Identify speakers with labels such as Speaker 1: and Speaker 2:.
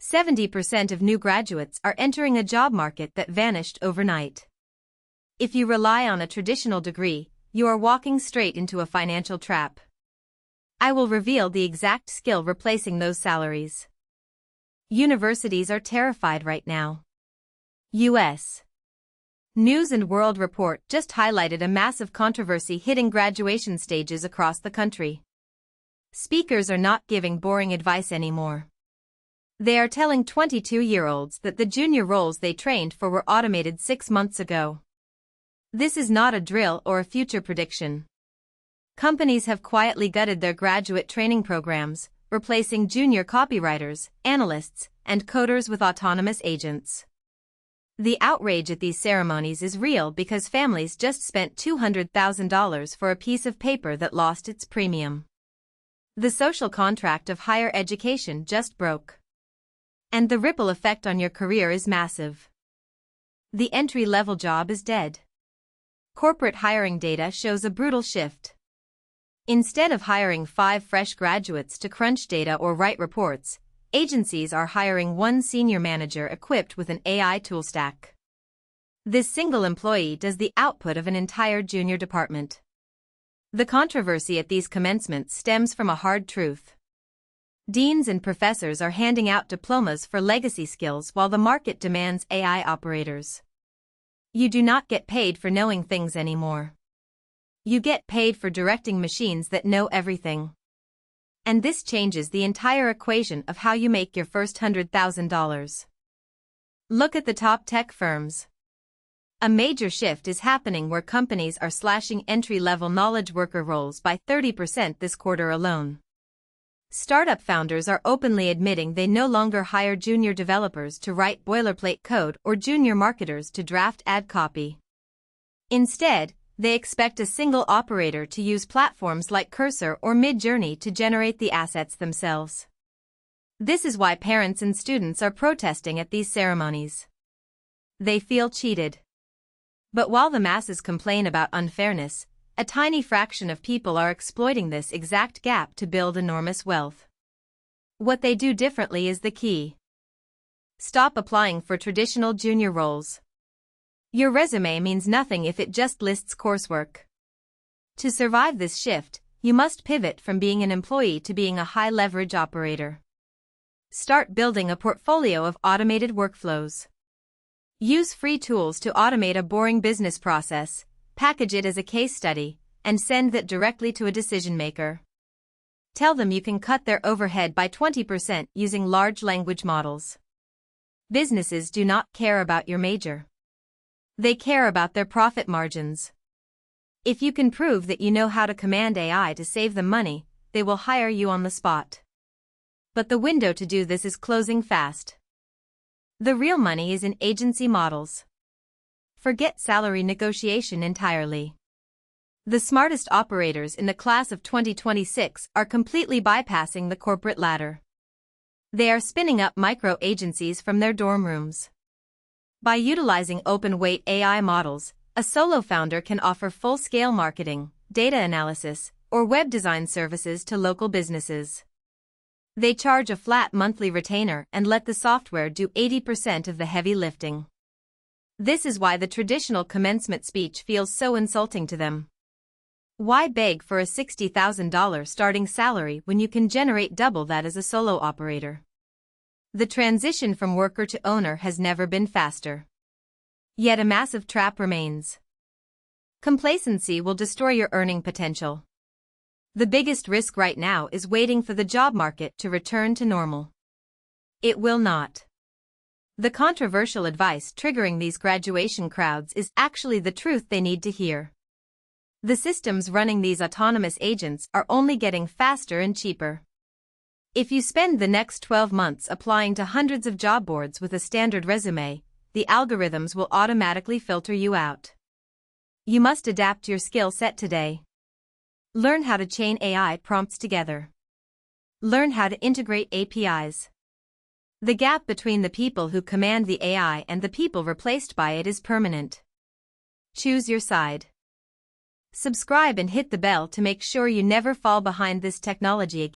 Speaker 1: 70% of new graduates are entering a job market that vanished overnight. If you rely on a traditional degree, you are walking straight into a financial trap. I will reveal the exact skill replacing those salaries. Universities are terrified right now. U.S. News and World Report just highlighted a massive controversy hitting graduation stages across the country. Speakers are not giving boring advice anymore. They are telling 22-year-olds that the junior roles they trained for were automated 6 months ago. This is not a drill or a future prediction. Companies have quietly gutted their graduate training programs, replacing junior copywriters, analysts, and coders with autonomous agents. The outrage at these ceremonies is real because families just spent $200,000 for a piece of paper that lost its premium. The social contract of higher education just broke. And the ripple effect on your career is massive. The entry-level job is dead. Corporate hiring data shows a brutal shift. Instead of hiring 5 fresh graduates to crunch data or write reports, agencies are hiring one senior manager equipped with an AI tool stack. This single employee does the output of an entire junior department. The controversy at these commencements stems from a hard truth. Deans and professors are handing out diplomas for legacy skills while the market demands AI operators. You do not get paid for knowing things anymore. You get paid for directing machines that know everything. And this changes the entire equation of how you make your first $100,000. Look at the top tech firms. A major shift is happening where companies are slashing entry-level knowledge worker roles by 30% this quarter alone. Startup founders are openly admitting they no longer hire junior developers to write boilerplate code or junior marketers to draft ad copy. Instead, they expect a single operator to use platforms like Cursor or Midjourney to generate the assets themselves. This is why parents and students are protesting at these ceremonies. They feel cheated. But while the masses complain about unfairness, a tiny fraction of people are exploiting this exact gap to build enormous wealth. What they do differently is the key. Stop applying for traditional junior roles. Your resume means nothing if it just lists coursework. To survive this shift, you must pivot from being an employee to being a high-leverage operator. Start building a portfolio of automated workflows. Use free tools to automate a boring business process, package it as a case study, and send that directly to a decision-maker. Tell them you can cut their overhead by 20% using large language models. Businesses do not care about your major. They care about their profit margins. If you can prove that you know how to command AI to save them money, they will hire you on the spot. But the window to do this is closing fast. The real money is in agency models. Forget salary negotiation entirely. The smartest operators in the class of 2026 are completely bypassing the corporate ladder. They are spinning up micro-agencies from their dorm rooms. By utilizing open-weight AI models, a solo founder can offer full-scale marketing, data analysis, or web design services to local businesses. They charge a flat monthly retainer and let the software do 80% of the heavy lifting. This is why the traditional commencement speech feels so insulting to them. Why beg for a $60,000 starting salary when you can generate double that as a solo operator? The transition from worker to owner has never been faster. Yet a massive trap remains. Complacency will destroy your earning potential. The biggest risk right now is waiting for the job market to return to normal. It will not. The controversial advice triggering these graduation crowds is actually the truth they need to hear. The systems running these autonomous agents are only getting faster and cheaper. If you spend the next 12 months applying to hundreds of job boards with a standard resume, the algorithms will automatically filter you out. You must adapt your skill set today. Learn how to chain AI prompts together. Learn how to integrate APIs. The gap between the people who command the AI and the people replaced by it is permanent. Choose your side. Subscribe and hit the bell to make sure you never fall behind this technology again.